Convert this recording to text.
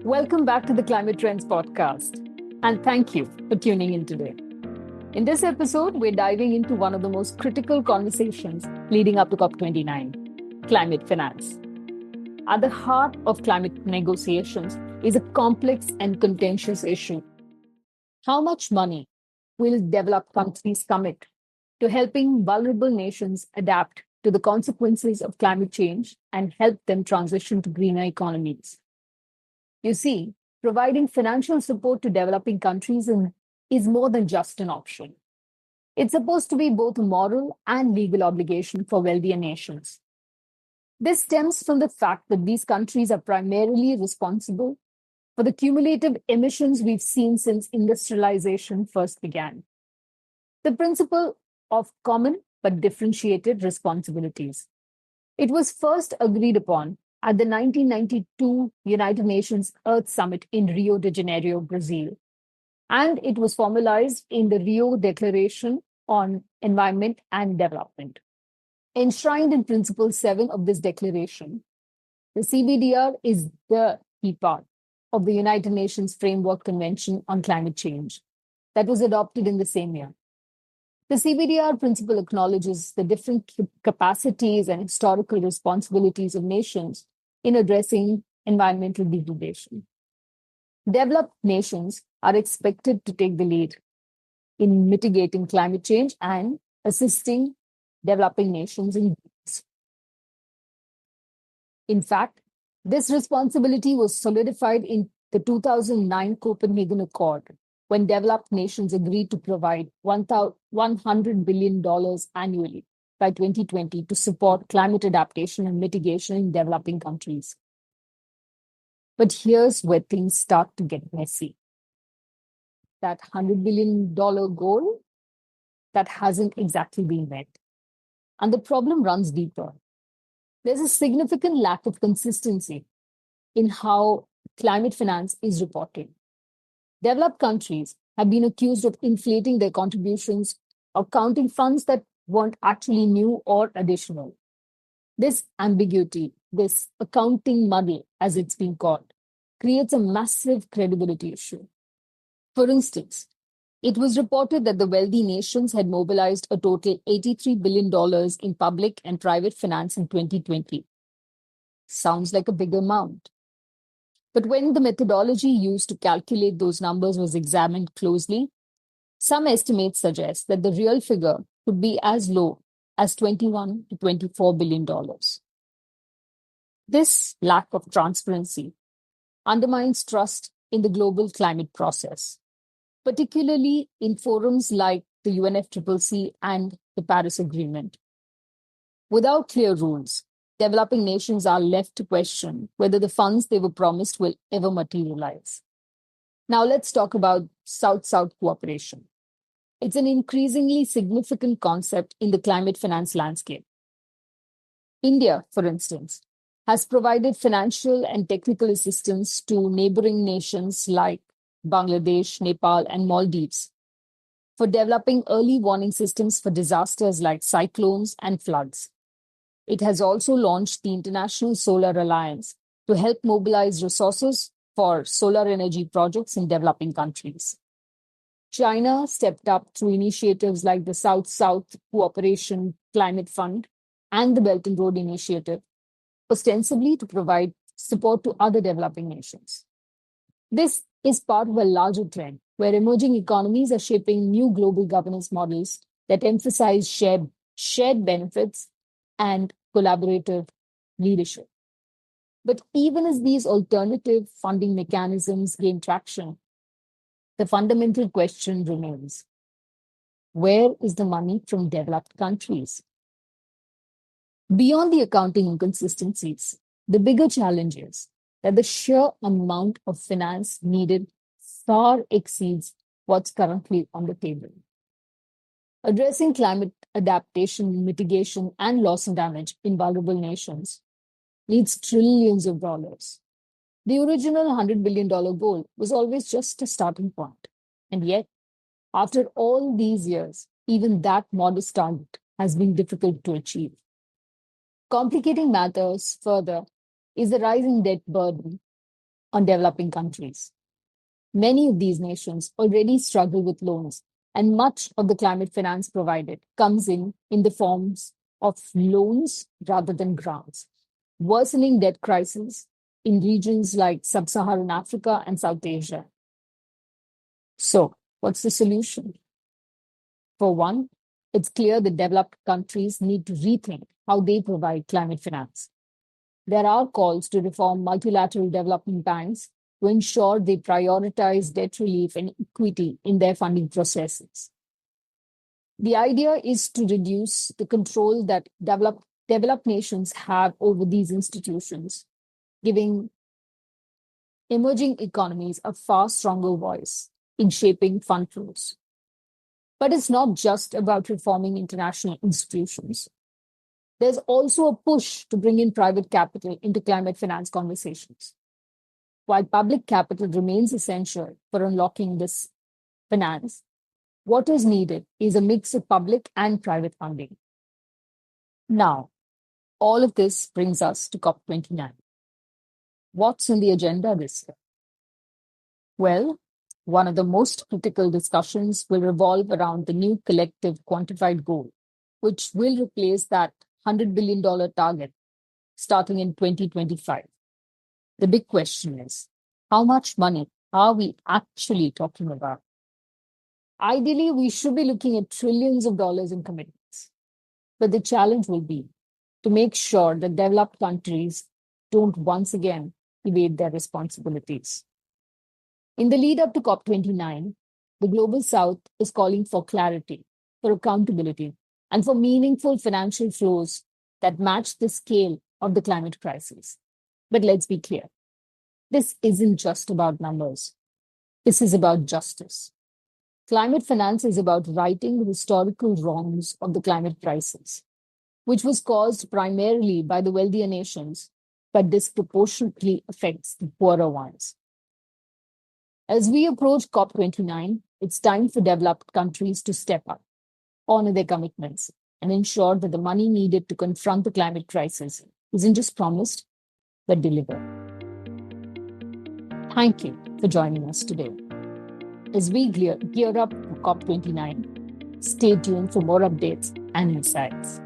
Welcome back to the Climate Trends podcast, and thank you for tuning in today. In this episode, we're diving into one of the most critical conversations leading up to COP29, climate finance. At the heart of climate negotiations is a complex and contentious issue. How much money will developed countries commit to helping vulnerable nations adapt to the consequences of climate change and help them transition to greener economies? You see, providing financial support to developing countries is more than just an option. It's supposed to be both a moral and legal obligation for wealthier nations. This stems from the fact that these countries are primarily responsible for the cumulative emissions we've seen since industrialization first began. The principle of common but differentiated responsibilities. It was first agreed upon at the 1992 United Nations Earth Summit in Rio de Janeiro, Brazil, and it was formalized in the Rio Declaration on Environment and Development. Enshrined in Principle 7 of this declaration, the CBDR is the key part of the United Nations Framework Convention on Climate Change that was adopted in the same year. The CBDR principle acknowledges the different capacities and historical responsibilities of nations in addressing environmental degradation. Developed nations are expected to take the lead in mitigating climate change and assisting developing nations in this. In fact, this responsibility was solidified in the 2009 Copenhagen Accord, when developed nations agreed to provide $100 billion annually by 2020 to support climate adaptation and mitigation in developing countries. But here's where things start to get messy. That $100 billion goal, that hasn't exactly been met. And the problem runs deeper. There's a significant lack of consistency in how climate finance is reported. Developed countries have been accused of inflating their contributions or counting funds that weren't actually new or additional. This ambiguity, this accounting muddle, as it's been called, creates a massive credibility issue. For instance, it was reported that the wealthy nations had mobilized a total $83 billion in public and private finance in 2020. Sounds like a big amount. But when the methodology used to calculate those numbers was examined closely, some estimates suggest that the real figure could be as low as $21 to $24 billion. This lack of transparency undermines trust in the global climate process, particularly in forums like the UNFCCC and the Paris Agreement. Without clear rules, developing nations are left to question whether the funds they were promised will ever materialize. Now let's talk about South-South cooperation. It's an increasingly significant concept in the climate finance landscape. India, for instance, has provided financial and technical assistance to neighboring nations like Bangladesh, Nepal, and Maldives for developing early warning systems for disasters like cyclones and floods. It has also launched the International Solar Alliance to help mobilize resources for solar energy projects in developing countries. China stepped up through initiatives like the South-South Cooperation Climate Fund and the Belt and Road Initiative, ostensibly to provide support to other developing nations. This is part of a larger trend where emerging economies are shaping new global governance models that emphasize shared benefits and collaborative leadership. But even as these alternative funding mechanisms gain traction, the fundamental question remains: where is the money from developed countries? Beyond the accounting inconsistencies, the bigger challenge is that the sheer amount of finance needed far exceeds what's currently on the table. Addressing climate adaptation, mitigation, and loss and damage in vulnerable nations needs trillions of dollars. The original $100 billion goal was always just a starting point. And yet, after all these years, even that modest target has been difficult to achieve. Complicating matters further is the rising debt burden on developing countries. Many of these nations already struggle with loans, and much of the climate finance provided comes in the forms of loans rather than grants, worsening debt crises in regions like sub-Saharan Africa and South Asia. So, what's the solution? For one, it's clear that developed countries need to rethink how they provide climate finance. There are calls to reform multilateral development banks to ensure they prioritize debt relief and equity in their funding processes. The idea is to reduce the control that developed nations have over these institutions, giving emerging economies a far stronger voice in shaping fund flows. But it's not just about reforming international institutions. There's also a push to bring in private capital into climate finance conversations. While public capital remains essential for unlocking this finance, what is needed is a mix of public and private funding. Now, all of this brings us to COP29. What's on the agenda this year? Well, one of the most critical discussions will revolve around the new collective quantified goal, which will replace that $100 billion target starting in 2025. The big question is, how much money are we actually talking about? Ideally, we should be looking at trillions of dollars in commitments. But the challenge will be to make sure that developed countries don't once again evade their responsibilities. In the lead up to COP29, the Global South is calling for clarity, for accountability, and for meaningful financial flows that match the scale of the climate crisis. But let's be clear, this isn't just about numbers. This is about justice. Climate finance is about righting the historical wrongs of the climate crisis, which was caused primarily by the wealthier nations, but disproportionately affects the poorer ones. As we approach COP29, it's time for developed countries to step up, honor their commitments, and ensure that the money needed to confront the climate crisis isn't just promised, but delivered. Thank you for joining us today. As we gear up for COP29, stay tuned for more updates and insights.